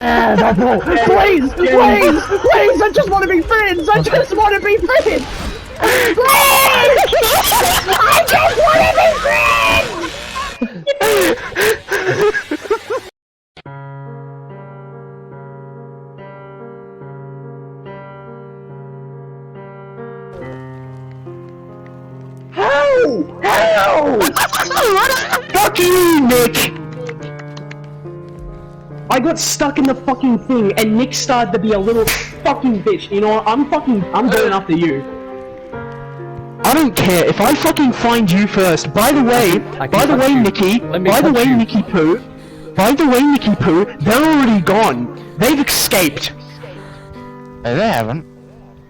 Please, please, please! I just want to be friends! I just want to be friends! Please! I just want to be friends! How? How? Fuck you, Nick! I got stuck in the fucking thing, and Nick started to be a little fucking bitch. You know what? I'm going after you. I don't care if I fucking find you first. By the way, Nikki Poo, they're already gone. They've escaped. No, they haven't.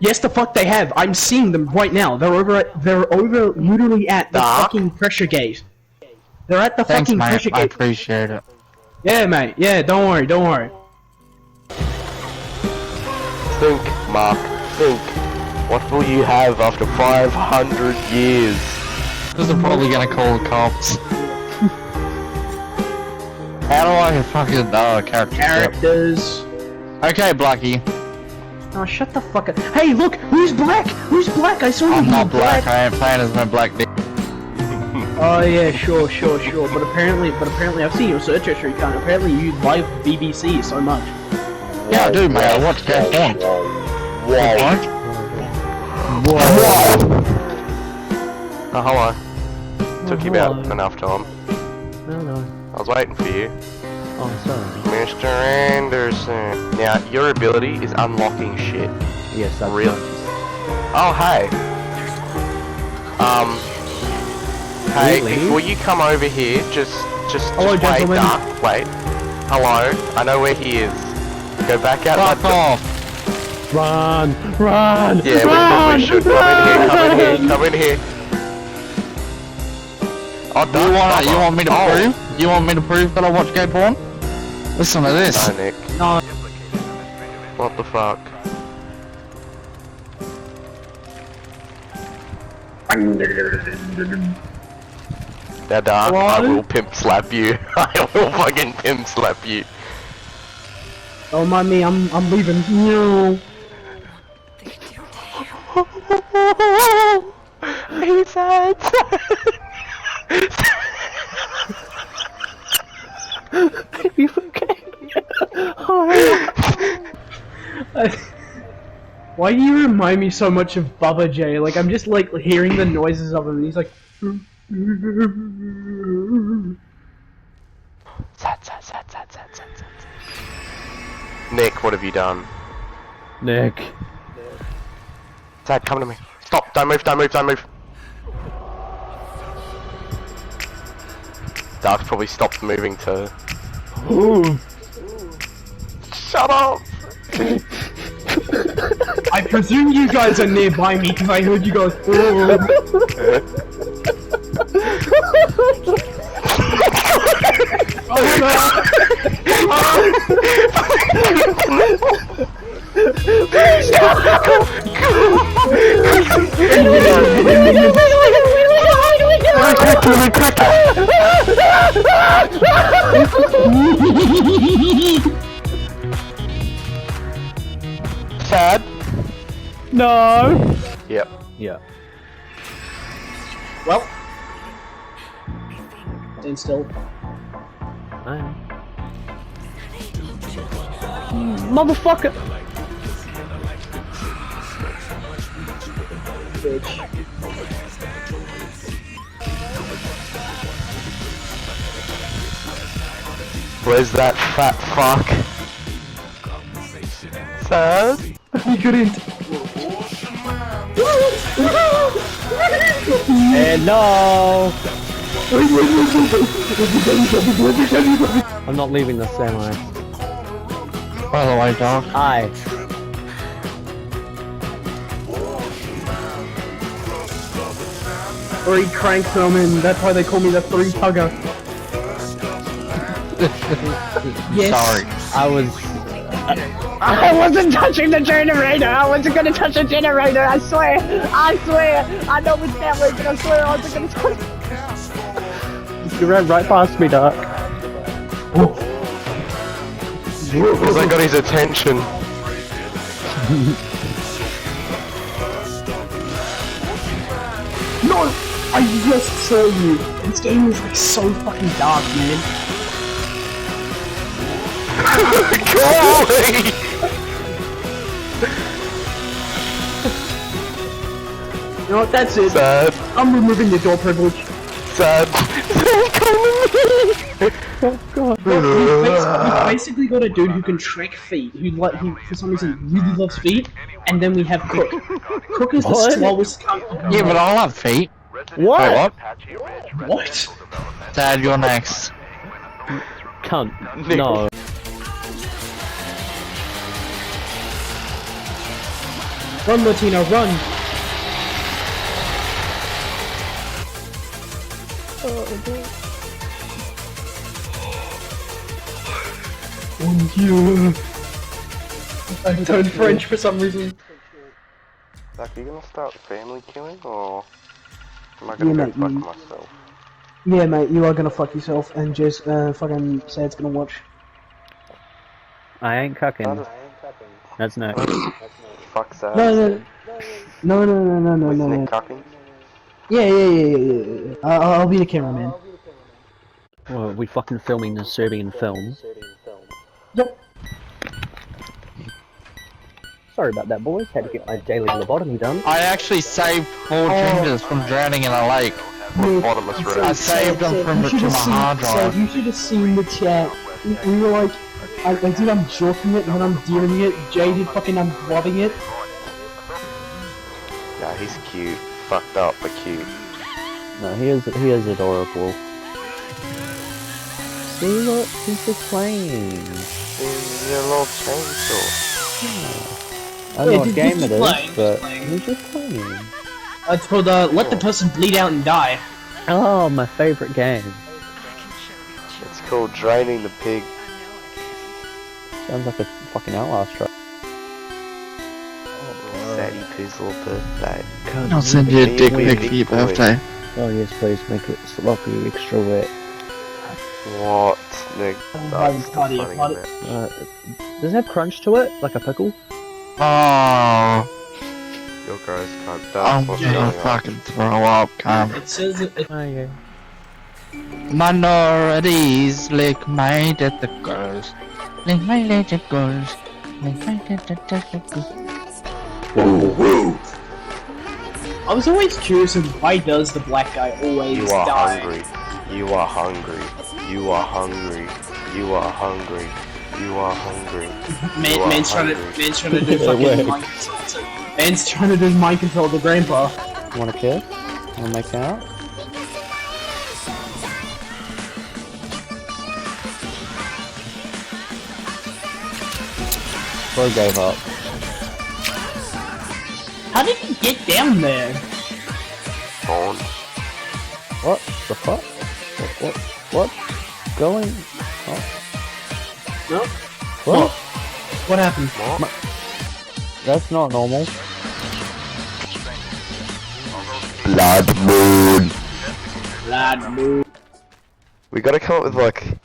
Yes, the fuck they have. I'm seeing them right now. They're over literally at the fucking pressure gate. They're at the fucking pressure gate. I appreciate it. Yeah, mate. Yeah, don't worry, don't worry. Think, Mark, think. What will you have after 500 years? This is probably gonna call the cops. How do I fucking Characters. Okay, Blackie. Oh, shut the fuck up. Hey, look! Who's black? Who's black? I saw you. I'm not black. I ain't playing as my black dick. Oh yeah, sure. But apparently I've seen your search history, cunt. Apparently you like BBC so much. Yeah, I do, mate. I watch Game On. Whoa. Oh, hello. Took you about enough time. No. I was waiting for you. Oh, sorry. Mr. Anderson. Now, your ability is unlocking shit. Yes, that's really. Oh, hey. Hey, really? before you come over here, just Hello, wait, gentlemen. Duck, wait. Hello, I know where he is. Go back out Fuck that off! Run! Yeah, we probably should. Come in here. Oh, Duck, You want me to prove? You want me to prove that I watch gay porn? Listen to this. No, Nick. No. What the fuck? Now, Dark, I will pimp slap you. I will fucking pimp slap you. Don't mind me, I'm leaving. No. He's sad. You okay? Why do you remind me so much of Bubba J? Like, I'm just like hearing the noises of him and he's like... Sad. Nick, what have you done? Nick. Sad, come to me. Stop, don't move. Dark's probably stopped moving too. Shut up! I presume you guys are nearby me because I heard you guys. Sad? No. Yep. Yeah. Well. Stand still. I am. Motherfucker! Bitch. Where's that fat fuck? Sad? He couldn't. Hello! I'm not leaving this, am I? By the way, dog. Hi. Three crank filming, that's why they call me the three tugger. Yes. Sorry. I wasn't touching the generator! I wasn't gonna touch the generator, I swear! I know we can't wait, but I swear I wasn't gonna touch it! You ran right past me, Doc. Because I got his attention. No! I just saw you! This game is like so fucking dark, man. Golly! You know what, that's it. Sad. I'm removing the door privilege. Sad. Oh god. We've basically got a dude who can track feet, who for some reason really loves feet, and then we have Cook. Cook is the slowest cunt. Yeah, but I love feet. What? Wait, what? What? Dad, you're next. Cunt. No. Run, Latino, run! Oh, you. I turned French for some reason. Zach, are you gonna start family killing, or am I Yeah, gonna mate, go fuck myself? Yeah, mate, you are gonna fuck yourself, and just fucking Sad's gonna watch. I ain't cucking. That's no. Fuck Sad. No. Was Nick cucking? Yeah. I'll be the cameraman. Well, we fucking filming a Serbian film. Yep. Sorry about that, boys. Had to get my daily lobotomy done. I actually saved 4 gingers from drowning in a lake. Bottomless road. I saved them from to my hard drive. You should have seen the chat. We were like, I did I'm joking it, then I'm dealing it. Jay did fucking I'm gloving it. Nah, he's cute. Fucked up, but cute. No, he is adorable. See, look, he's just playing. He's a little chainsaw. I don't know what he's game just it playing, is, but playing. he's just playing. It's called Let the Person Bleed Out and Die. Oh, my favorite game. It's called Draining the Pig. Sounds like a fucking Outlast track. Sadie Poo's little birthday. I'll send you a dick pic for your birthday. Oh yes, please make it sloppy, extra wet. What? Nick? Party, party. Does it have crunch to it, like a pickle? Oh, Your gross cunt. I'm That's what's going gonna on. fucking throw up, cunt. It says it. Oh yeah. Minorities lick my little girls. Lick my little girls. Lick my little girls. I was always curious of why does the black guy always You are die? hungry. You are hungry. You are hungry. You are hungry. You are hungry. Man's trying to do fucking Wait. mind control. Man's trying to do mind control to grandpa. Want a kiss? Wanna make out? Bro gave up. How did he get down there? On. What the fuck? What? Going? Oh. No? What? What happened? What? That's not normal. Blood moon. Lad, move. We gotta come up with like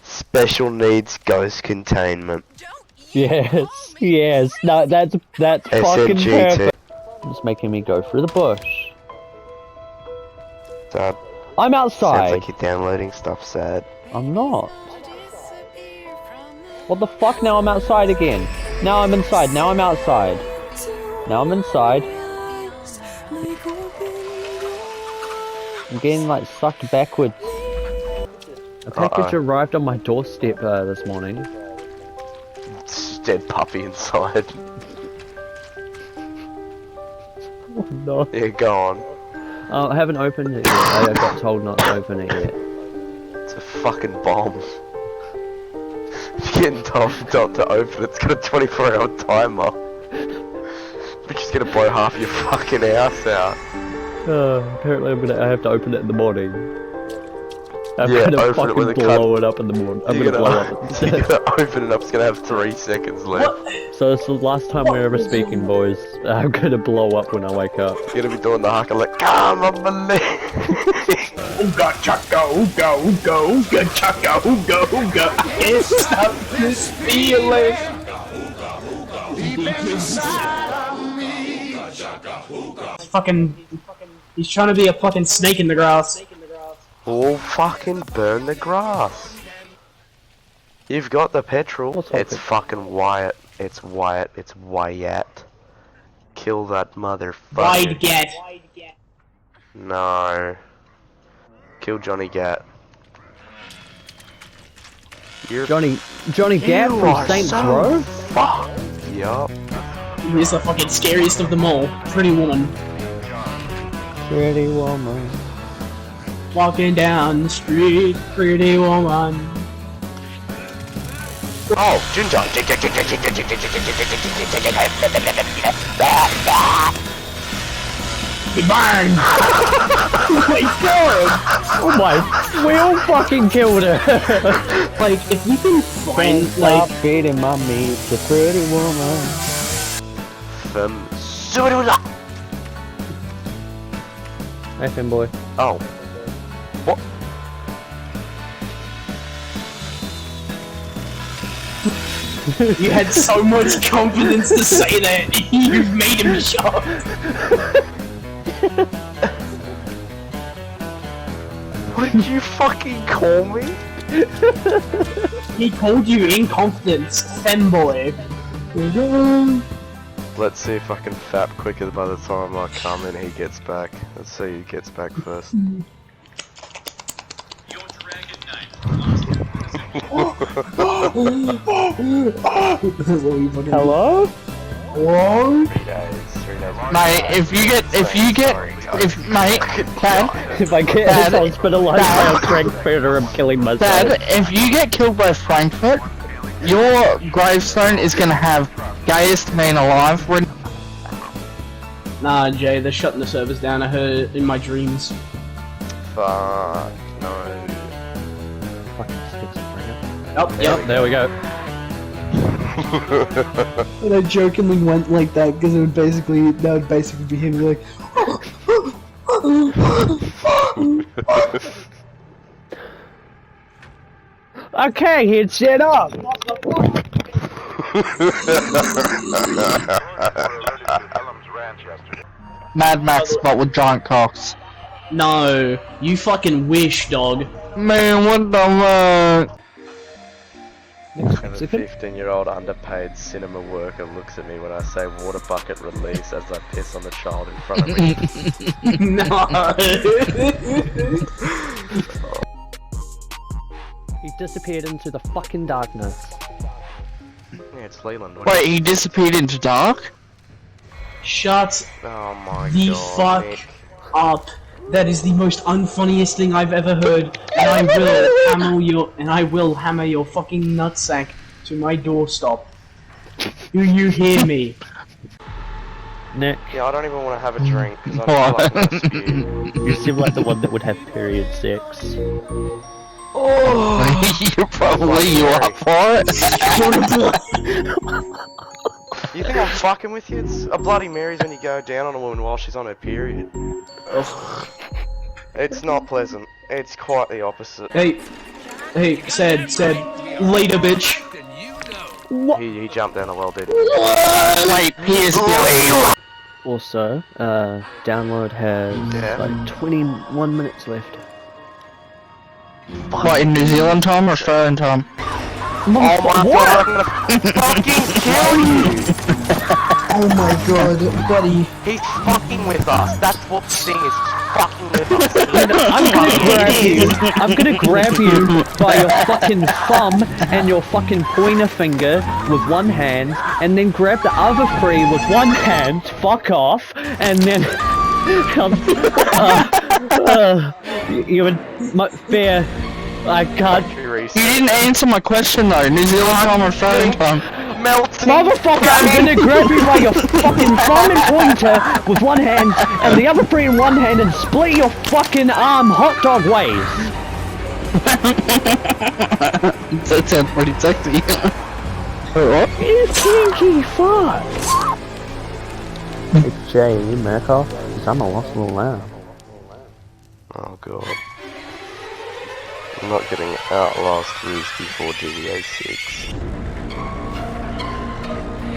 special needs ghost containment. Yes, yes. No, that's fucking SMGT. perfect. It's making me go through the bush. Sad. I'm Sounds outside. like you're downloading stuff. Sad. I'm not. What the fuck? Now I'm outside again. Now I'm inside. Now I'm outside. Now I'm inside. I'm getting like sucked backwards. A package arrived on my doorstep this morning. It's a dead puppy inside. Oh no. Yeah, go on. I haven't opened it yet. I got told not to open it yet. It's a fucking bomb. If you're getting told to open it, it's got a 24-hour timer. Which is gonna blow half your fucking house out. Apparently I have to open it in the morning. I'm Yeah, gonna open it fucking with a blow it up in the morning. I'm You're gonna blow up. you're gonna open it up, it's gonna have 3 seconds left. So it's the last time we're ever speaking, boys. I'm gonna blow up when I wake up. You're gonna be doing the haka like, come on, believe. ooga chaka, ooga, ooga, ooga chaka, ooga, ooga. I can't stop this feeling. Fucking, he's trying to be a fucking snake in the grass. Or fucking burn the grass. You've got the petrol. It's fucking Wyatt. It's Wyatt. It's Wyatt. Kill that motherfucker. Wide get. No. Kill Johnny Gat. You're Johnny Gat You from are Saints so Row? fucked. Yup. He's the fucking scariest of them all. Pretty woman. Pretty woman. Walking down the street, pretty woman. Oh, Ginger. He burned! Oh my god! Oh my, we all fucking killed her! Like, if we can find, Stop like... feeding my meat to pretty woman. Hey, Finboy. Oh. What? You had so much confidence to say that, you made him shocked. What did you fucking call me? He called you inconfidence, femboy. Let's see if I can fap quicker by the time I come and he gets back. Let's see who gets back first. Hello? Whoa? Mate, if If I get Dad, hospitalized by a Frankfurter, I'm killing myself. Dad, if you get killed by Frankfurt, your gravestone is gonna have gayest man alive written. Nah, Jay, they're shutting the servers down. I heard it in my dreams. Fuck, no. Fucking schizophrenia. Oh, yep. There we go. And I jokingly went like that because that would basically be him like. Okay, he'd set up. Mad Max, but with giant cocks. No, you fucking wish, dog. Man, what the fuck? And a 15-year-old underpaid cinema worker looks at me when I say water bucket release as I piss on the child in front of me. No. He disappeared into the fucking darkness. Yeah, it's Leland. Wait, he disappeared into dark? Shut Oh my the god. fuck Nick. up. That is the most unfunniest thing I've ever heard, and I will hammer your fucking nutsack to my doorstep. Do you hear me? Nick, Yeah, I don't even want to have a drink because I'm like gonna spew. you seem like the one that would have period sex. Oh, you up for it? You think I'm fucking with you? It's a Bloody Mary's when you go down on a woman while she's on her period. It's not pleasant. It's quite the opposite. hey, said, later, bitch. He jumped down a well, didn't he? Wait, he is Billy. Also, download has Yeah. like 21 minutes left. What, in New Zealand time or Australian time? Oh my god, I'm gonna fucking kill you! Oh my god, buddy. He's fucking with us. That's what the thing is. Fucking with us. I'm gonna grab you by your fucking thumb and your fucking pointer finger with one hand, and then grab the other three with one hand, fuck off, and then you would fair. I can't. You didn't answer my question though. New Zealand time or Australian time? Melting. Motherfucker, I'm gonna grab you by your fucking thumb and pointer with one hand, and the other three in one hand, and split your fucking arm hot dog ways. That sounds pretty sexy. What? You kinky fuck. Hey Jay, you Murkoff, 'cause I'm a lost little lamb. Oh god. I'm not getting Outlast Riz before GTA 6.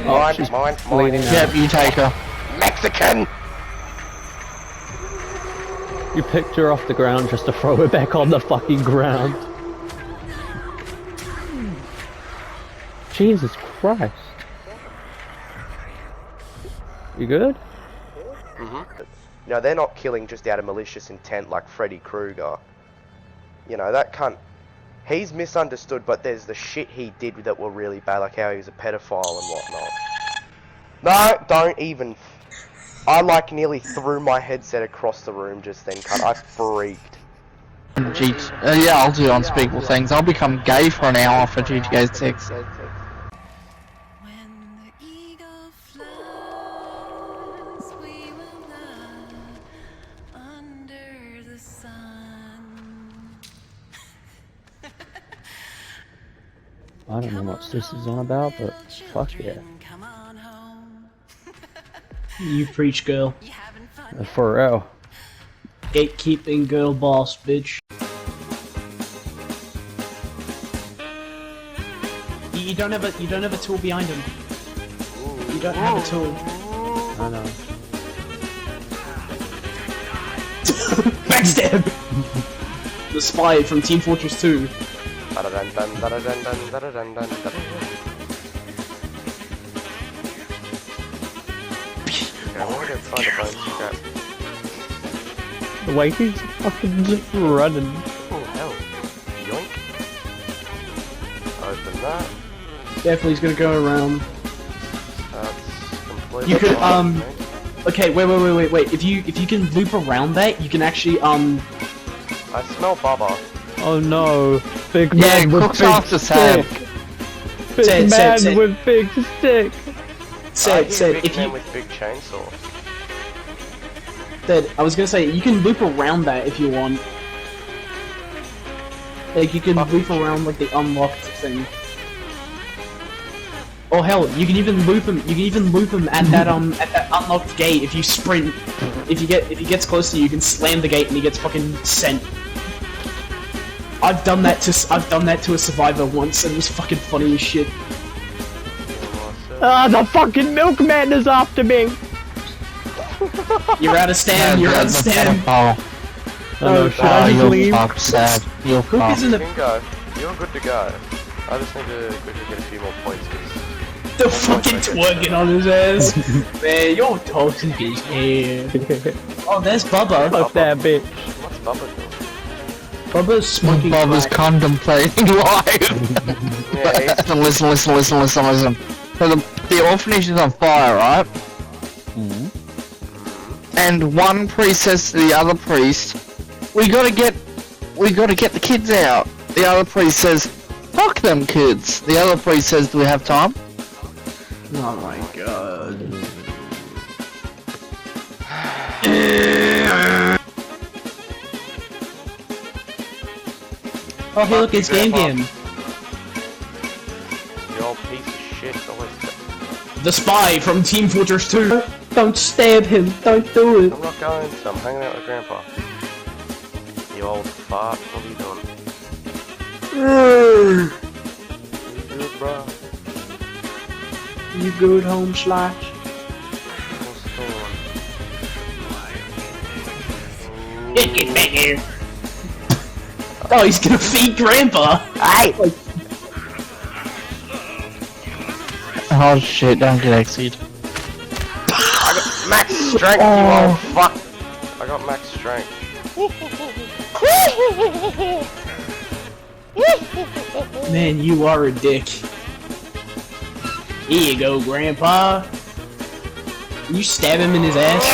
Oh, she's bleeding out. Yep, you take her. Mexican! You picked her off the ground just to throw her back on the fucking ground. Jesus Christ. You good? You know, they're not killing just out of malicious intent like Freddy Krueger. You know, that cunt, he's misunderstood, but there's the shit he did that were really bad, like how he was a pedophile and whatnot. No, don't even. I like nearly threw my headset across the room just then, cunt. I freaked. Yeah, I'll do unspeakable things. I'll become gay for an hour for GTA 6. I don't know what this is on about, but fuck yeah. You preach, girl. For real. Gatekeeping girl boss, bitch. You don't have a tool behind him. You don't have a tool. I know. Backstab! The spy from Team Fortress 2. The way he's fucking just running. Oh hell. Yoink. Open that. Definitely he's gonna go around. That's completely You could, fine, mate. Okay, wait. If you can loop around that, you can actually, I smell Bubba. Oh no. Big Yeah, man with Cook's big after Sam. stick. Big man with big stick. Said, big if man you, with big chainsaw. I was gonna say, you can loop around that if you want. Like, you can loop around, like, the unlocked thing. Oh hell, you can even loop him, at that, at that unlocked gate if you sprint. If he gets close to you, you can slam the gate and he gets fucking sent. I've done that to a survivor once and it was fucking funny as shit. Ah, the fucking milkman is after me! You're out of stand, you're out of stand. Oh, Oh, should I just you're leave? fucked, Sad. You're Cook fucked. is in You the can go. You're good to go. I just need to quickly get a few more points. fucking twerking on his ass. Man, you're toxic as hell. Oh, there's Bubba. Fuck that bitch. What's Bubba doing? Bubba's smoking Bubba's crack. contemplating life. Yeah, he's listen. So the orphanage is on fire, right? And one priest says to the other priest, we gotta get the kids out. The other priest says, fuck them kids. The other priest says, do we have time? Oh my god. Oh hey look, it's Game Game. You old piece of shit. Always. The spy from Team Fortress 2. Don't stab him, don't do it. I'm not going to. I'm hanging out with Grandpa. You old fart. What are you doing? You good, bro? You good, home slash? What's going on? Get back here. Oh, he's gonna feed Grandpa. Hey. Oh shit, don't get excited. I got max strength, you old fuck. I got max strength. Man, you are a dick. Here you go, Grandpa. You stab him in his ass.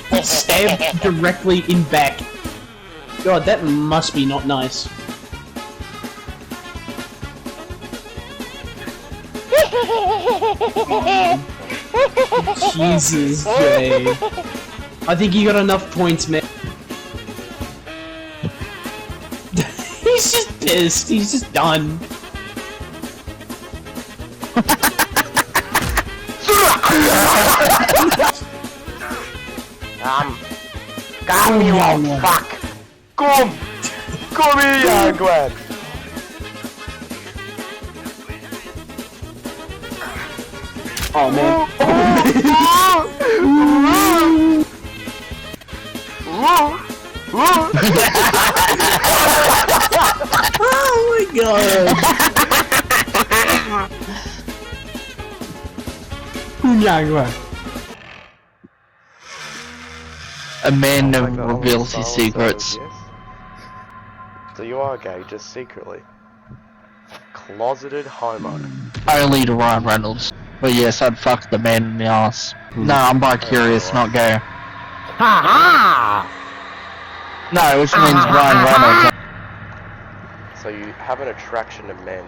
He stabbed directly in back. God, that must be not nice. Jesus, Jay. I think you got enough points, man. He's just pissed. He's just done. Come you old fuck! Come! Come here, young man! Oh man. Oh my god. Young man. A man Oh never my God, reveals his so- secrets. yes. So you are gay, just secretly. Closeted homo. Only to Ryan Reynolds. But yes, I'd fuck the man in the ass. No, I'm bi-curious, not gay. No, which means Ryan Reynolds. So you have an attraction to men.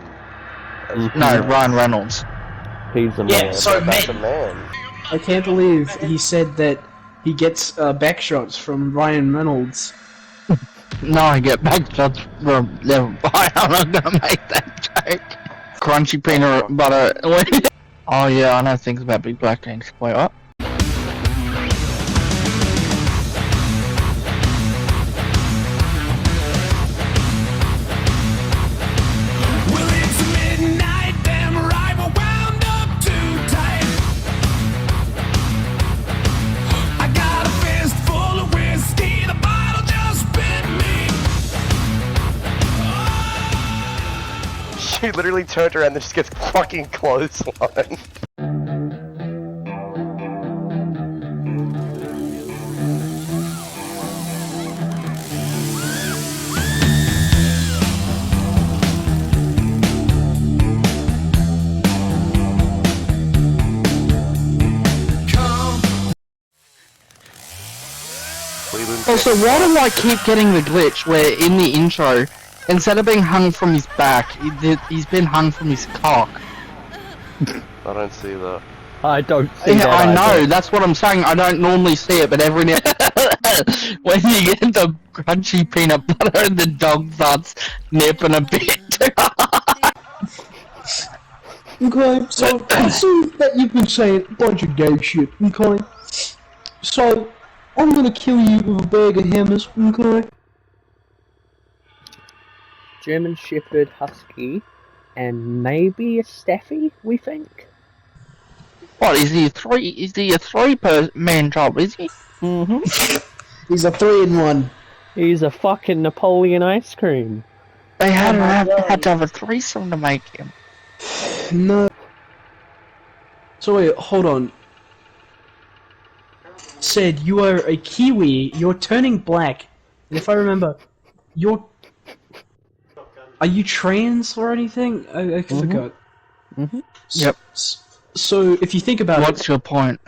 No, Ryan Reynolds. He's a man. Yeah, so That's a man. man. I can't believe he said that he gets backshots from Ryan Reynolds. No, I get back shots from level 5. I'm not gonna make that joke. Crunchy peanut butter. Oh yeah, I know things about big black things. Wait, what? Well, it's midnight, damn right, we're wound up too tight. I got a fist full of whiskey, the bottle just bit me. She literally turned around and just gets fucking clotheslined. Also, why do I keep getting the glitch where in the intro, instead of being hung from his back, he's been hung from his cock? I don't see that. I don't see Yeah, that I know, either. that's what I'm saying. I don't normally see it, but every now when you get the crunchy peanut butter and the dog starts nipping a bit. Okay, so I see that you've been saying a bunch of gay shit, okay? So, I'm gonna kill you with a bag of hammers, okay? German Shepherd Husky, and maybe a Staffy, we think? What, is he a three-man job, is he? He's a 3-in-1. He's a fucking Napoleon ice cream. They had to have a threesome to make him. No. So wait, hold on. Said you are a Kiwi, you're turning black. And if I remember, you're... Are you trans or anything? I forgot. Yep. So, if you think about What's your point?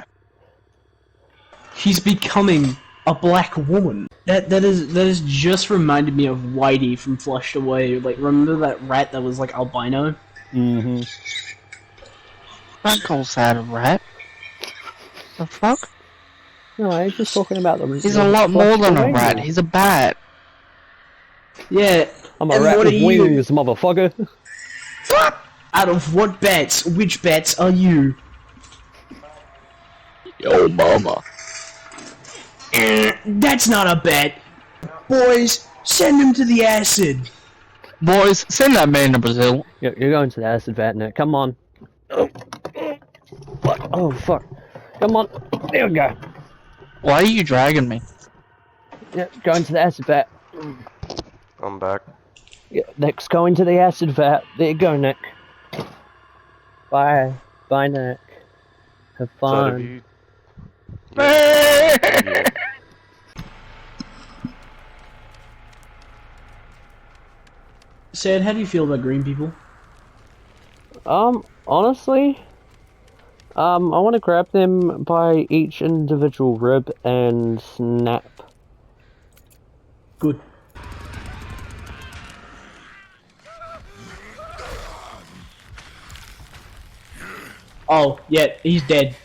he's becoming a black woman. That is just reminded me of Whitey from Flushed Away. Like, remember that rat that was like albino? Mm-hmm. Don't call Sad a rat. The fuck? No, I was just talking about them. He's a lot more than a rat. He's a bat. Yeah. I'm a and rat what with are you? wings, motherfucker. Out of what bats? Which bats are you? Yo, mama. That's not a bet. Boys, send him to the acid. Boys, send that man to Brazil. You're going to the acid vat now. Come on. Oh, fuck. Oh, fuck. Come on. There we go. Why are you dragging me? Yeah, going to the acid vat. I'm back. Yeah, Nick's going to the acid vat. There you go, Nick. Bye. Bye, Nick. Have So fun. have you... Yeah. Sad, how do you feel about green people? Honestly, I want to grab them by each individual rib and snap. Good. Oh, yeah, he's dead.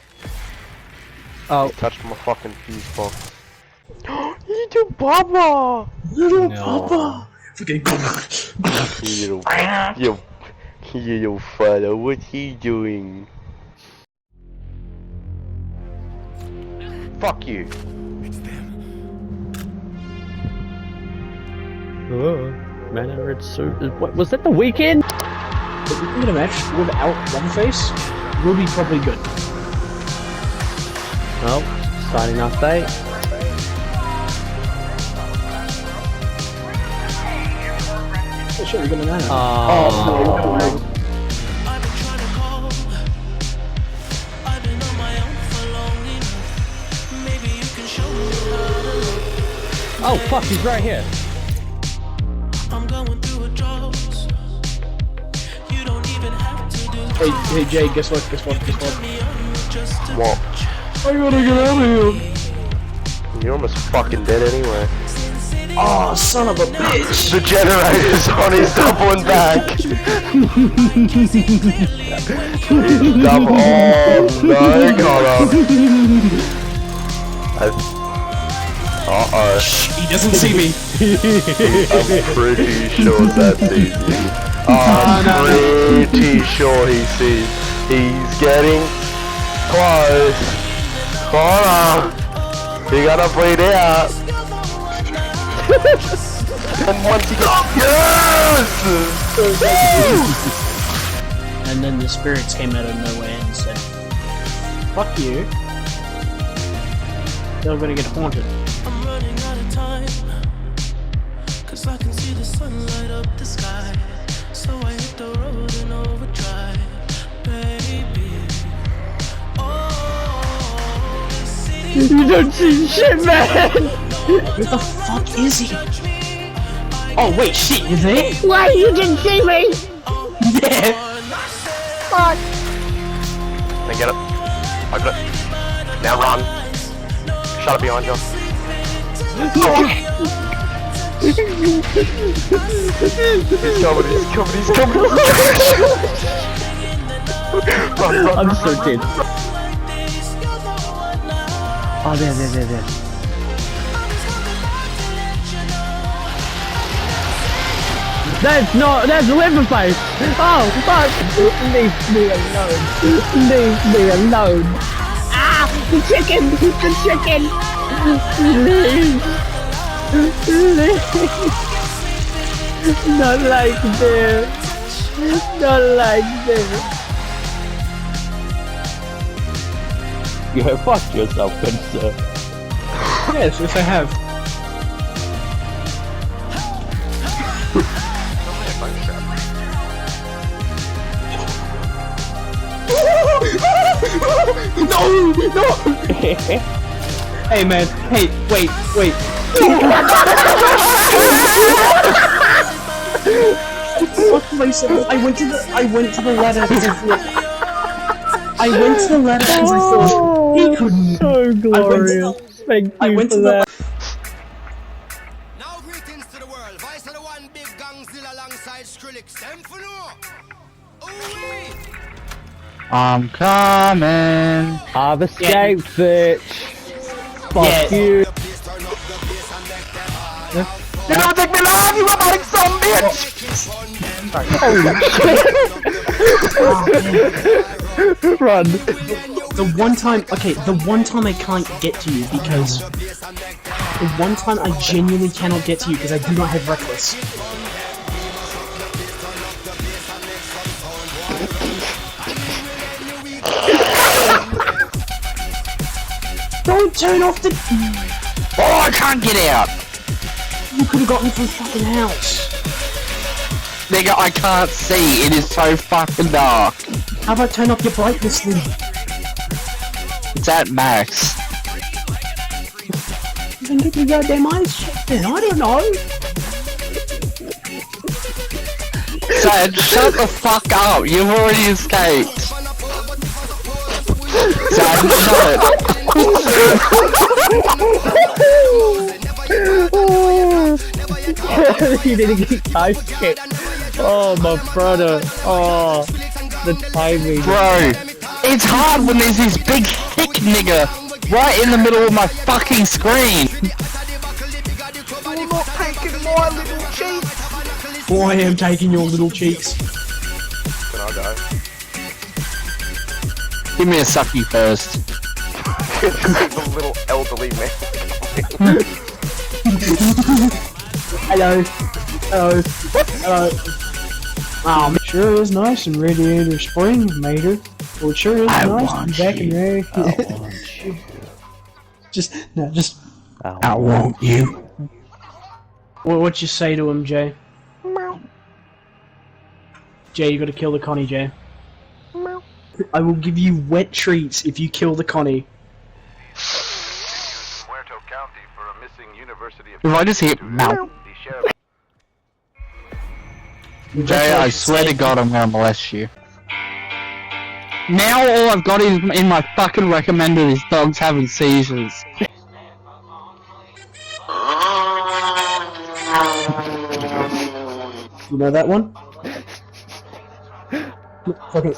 Oh, Touched my fucking fuse box. Little Baba! Little No. Papa! Fucking Little fella, what's he doing? Fuck you. It's them. Man in a red suit. What was that? The Weekend? If we can get a match without Leatherface, we'll be probably good. Oh, starting update. Oh shit, we got an anime. Oh, I've been trying to call. I've been on my own for long enough. Maybe you can show me how to. oh fuck, he's right here. I'm going through a drought. You don't even have to do. Hey Jay, guess what? Me on just to What? I gotta get out of here. You're almost fucking dead anyway. Oh, son of a bitch! The generator's on, he's doubling back. Double. Oh, no, Connor. Uh-oh. He doesn't see me. I'm pretty sure that sees me. I'm pretty sure he sees. He's getting close. Connor, you gotta bleed out. And once he gets yes! And then the spirits came out of nowhere and said, "Fuck you." They're gonna get haunted. I'm running out of time. Cause I can see the sun light up the sky. So I hit the road and overdrive, baby. Oh, the city. You don't see shit, man! Where the fuck is he? Oh wait, shit, you there? Why you didn't see me? Yeah. Fuck. Then get it. Open it. Now run. Shut it behind you. He's coming. Run. I'm so dead. Oh, there. That's Leatherface! Oh, fuck! Leave me alone. Leave me alone. Ah, the chicken. Please. Not like this. Not like this. You have fucked yourself, good sir. Yes, I have. No! Hey man, hey, wait. Fuck myself. I went to the ladder because I thought he couldn't. So glorious. Thank I you went for to the that. Now greetings to the world. Vice of the one big gangzilla alongside Skrillex. Them for no. Ooh-wee. I'm coming. I've escaped, bitch. Fuck Yeah. you. You're gonna take me alive, you robotic son bitch! Run. The one time I can't get to you because the one time I genuinely cannot get to you because I do not have reckless. Don't turn off the. Oh, I can't get out. You could have gotten from fucking house. Nigga, I can't see. It is so fucking dark. How about turn off your brightness then? It's at max. Then get your goddamn eyes checked then. I don't know. Sad, shut the fuck up. You've already escaped. Sad, shut it. You didn't get eyes checked. Oh, my brother. Oh, the timing. Bro, it's hard when there's this big thick nigga right in the middle of my fucking screen. Oh, I am taking your little cheeks. Can I go? Give me a sucky first. The little elderly man. Hello. Oh, sure is nice in Radiator Springs, Mater. Well, it sure is nice to be back in Radiator. Just. I want you. What you say to him, Jay? Jay, you gotta kill the Connie, Jay. I will give you wet treats if you kill the Connie. Puerto County for a missing University of If I just hit mouth. the sheriff. Jay, I swear to God I'm gonna molest you. Now all I've got in my fucking recommended is dogs having seizures. You know that one? Fucking.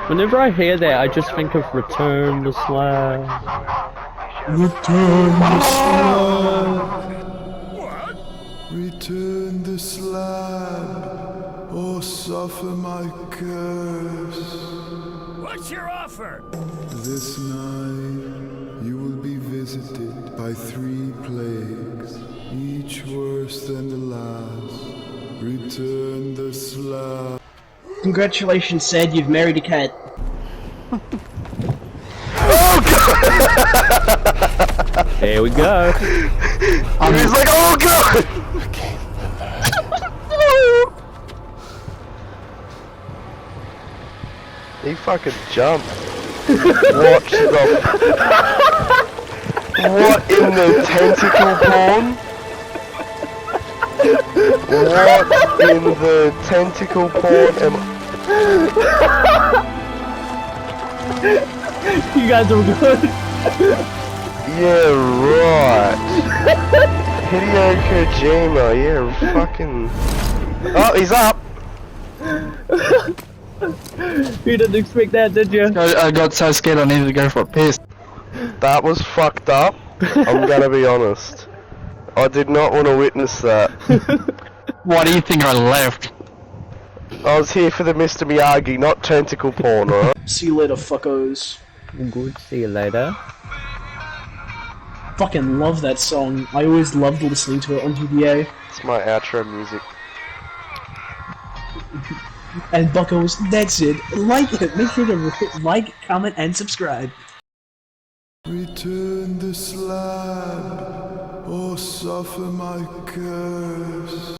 Whenever I hear that, I just think of Return the Slab. Return the slab. Return the slab, or suffer my curse. What's your offer? This night you will be visited by 3 plagues, each worse than the last. Return the slab. Congratulations, Sid, you've married a cat. There we go. He's like, oh god! He fucking jumped. Watch the... What in the tentacle porn? What in the tentacle porn am... You guys are good. Yeah, right. Hideo Kojima, yeah, fucking... Oh, he's up! You didn't expect that, did you? I got so scared I needed to go for a piss. That was fucked up. I'm gonna be honest. I did not want to witness that. Why do you think I left? I was here for the Mr. Miyagi, not tentacle porn, alright? See you later, fuckos. Good, see you later. Fucking love that song. I always loved listening to it on GBA. It's my outro music. And buckos, that's it. Like it. Make sure to like, comment, and subscribe. Return the slab, or suffer my curse.